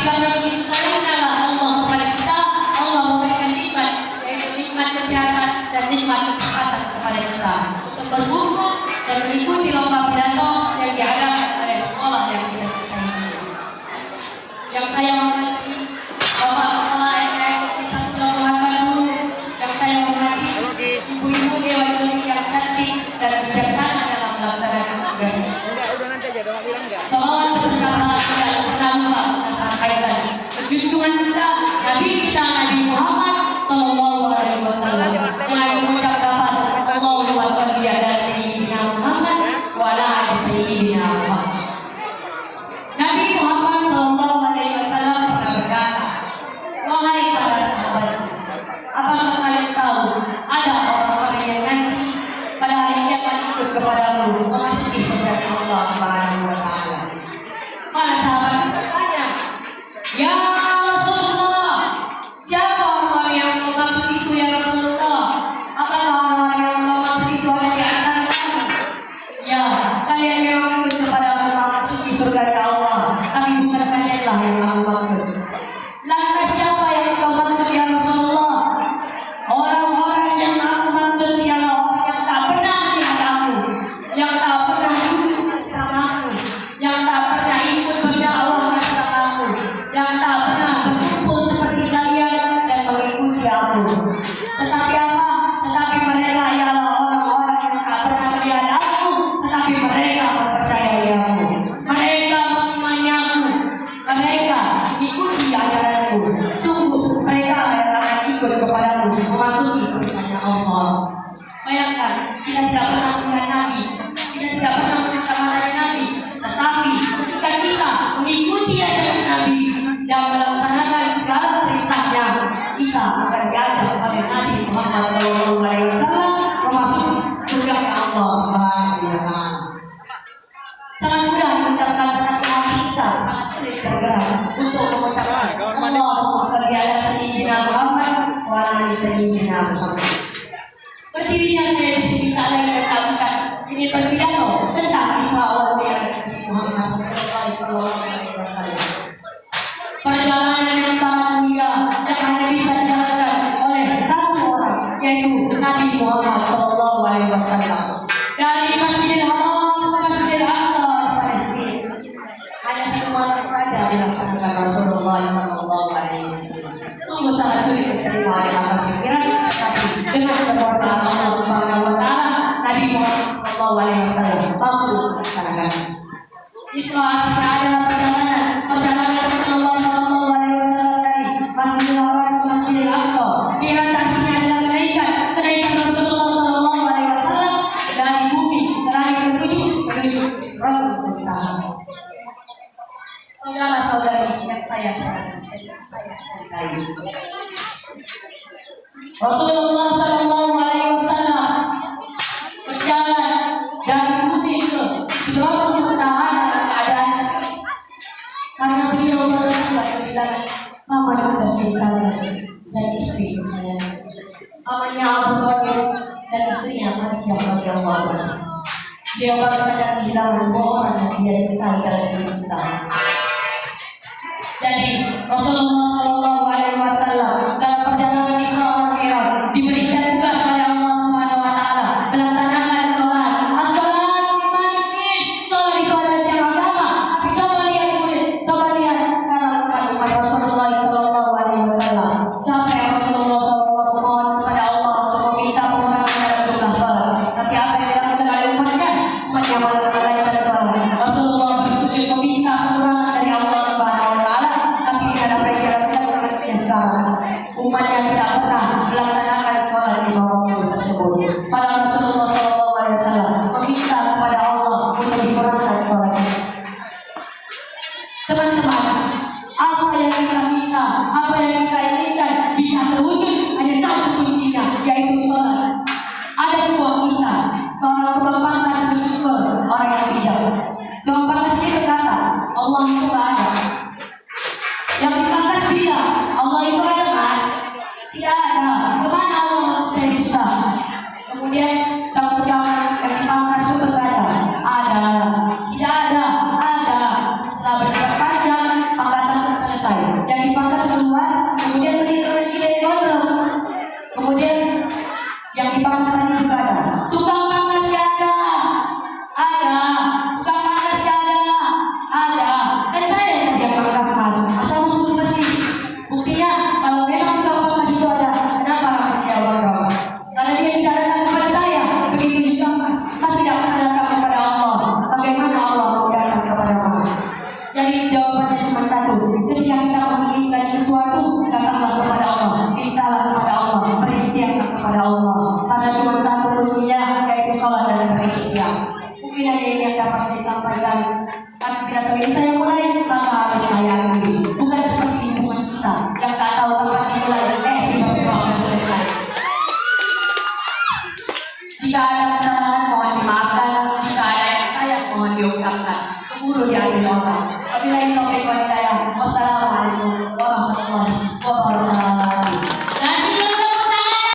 karena begitu sayangnya Allah kepada kita, Allah memberikan nikmat, yaitu nikmat kesehatan dan nikmat kesempatan kepada kita untuk berkumpul dan mengikuti lomba pidato yang diadakan oleh sekolah yang kita cintai. Yang saya hormati Bapak Kepala MTM Satuan Muhammad Guru, yang saya hormati ibu-ibu Dewan Juri yang cantik dan bijaksana dalam melaksanakan tugasnya. Salawat beserta salam tidak pernah lupa kita sampaikan junjungan kita Nabi kita Nabi Muhammad Sallallahu Alaihi Wasallam dengan mengucap lafaz Allahumma sholli ala sayyidina Muhammad wa ala ali sayyidina Muhammad. Nabi Muhammad Sallallahu Alaihi Wasallam pernah berkata, wahai para sahabat, apakah kalian tahu ada orang-orang yang nanti pada hari kiamat ikut kepadamu memasuki surga Allah Subhanahu wa Ta'ala? Para sahabat bertanya, ya Rasulullah, siapa orang yang mau maksud itu ya Rasulullah? Apakah orang yang mau maksud itu ada di antara kami? Ya, kalian memang ikut kepada aku memasuki surga Allah, tapi bukan kalianlah yang aku maksud. Lantas siapa yang kau maksud ya Rasulullah? Orang-orang yang aku maksud ialah orang yang tak pernah melihat aku, yang tak pernah duduk bersamaku, yang tak pernah ikut berdakwah bersamaku, yang tak pernah berkumpul seperti kalian dan mengikuti aku. Tetapi apa? Tetapi mereka ialah orang-orang yang tak pernah melihat aku, tetapi mereka mempercayai aku. Mereka mengimani aku, mereka ikuti ajaranku. Tunggu, mereka yang akan ikut kepadaku memasuki surga Allah. Bayangkan, kita tidak pernah melihat Nabi, kita tidak pernah melihat Nabi, tetapi ketika kita mengikuti ajaran Nabi dan melaksanakan segala perintahnya, kita akan diajak oleh Nabi Muhammad SAW memasuki surga Allah Subhanahu wa Ta'ala. Sangat mudah mengucapkan satu hati kita, sangat sulit bergerak untuk mengucapkan Allahumma sholli ala sayyidina Muhammad wa ala ali sayyidina Muhammad. Berdirinya saya di sini tak lain dan tak bukan ini berpidato tentang Isra wal Mi'raj Muhammad Sallallahu Alaihi Wasallam. Perjalanan yang sangat mulia yang hanya bisa dijalankan oleh satu orang, yaitu Nabi Muhammad Sallallahu Alaihi Wasallam. Dari Masjidil Haram ke Masjidil Aqsa di Palestina, hanya satu orang saja dilaksanakan Rasulullah Sallallahu Alaihi Wasallam. Sungguh sangat sulit diterima oleh akal pikiran, tapi dengan kekuasaan Allah Subhanahu wa Ta'ala, Nabi Muhammad Sallallahu Alaihi Wasallam mampu melaksanakan. Isra artinya adalah perjalanan Rasulullah Sallallahu Alaihi Wasallam dari Masjidil Haram ke Masjidil Aqsa. Mi'raj artinya adalah kenaikan Rasulullah Sallallahu Alaihi Wasallam dari bumi ke langit menuju Rabbul Mustaha. Saudara-saudari yang saya cintai, Rasulullah Sallallahu Alaihi Wasallam berjalan dari bumi ke Rabbul Mustaha dalam keadaan karena beliau berkata bilang, Mama sudah cerita dan istri saya, namanya Abu Thalib dan istrinya Khadijah radhiyallahu anha. Dia baru saja kehilangan dua orang yang dia cintai dalam hidup kita. Jadi Rasulullah Sallallahu Alaihi Wasallam dalam perjalanan Isra wal Mi'raj diberikan tugas oleh Allah Subhanahu wa Ta'ala melaksanakan sholat. As-sholat dimana? Sholat itu adalah yang agama. Tapi coba lihat murid, coba lihat sekarang umat Rasulullah Sallallahu Alaihi Wasallam. Sampai Rasulullah Sallallahu mohon kepada Allah untuk meminta pengurangan dalam jumlah sholat. Tapi apa yang dilakukan oleh umatnya? Umat yang malah melalaikan sholat. Rasulullah bersujud meminta pengurangan dari Allah Subhanahu wa Ta'ala. Tapi ada pikiran di bangsa ini juga ada. Tukang pangkas ada, tukang pangkas ada. Dan saya yang dia pangkas mas, asal musuh bersih. Buktinya kalau memang tukang pangkas itu ada, kenapa rakyat Jawa Barat? Karena dia tidak datang kepada saya, begitu juga mas. Mas tidak pernah datang kepada Allah. Bagaimana Allah mau datang kepada mas? Jadi jawabannya cuma satu. Ketika kita menginginkan sesuatu, datanglah kepada Allah, mintalah kepada Allah, berikhtiarlah kepada Allah. Karena cuma satu kuncinya, yaitu sholat dan berikhtiar. Mungkin ada yang dapat disampaikan. Tapi bila begitu saya mulai, maka harus saya akhiri. Bukan seperti hubungan kita yang tak tahu kapan dimulai. Tiba-tiba selesai. Jika ada kesalahan, mohon dimaafkan. Jika ada yang sayang, mohon diungkapkan. Keburu diambil orang. Wabillahi taufiq wal hidayah.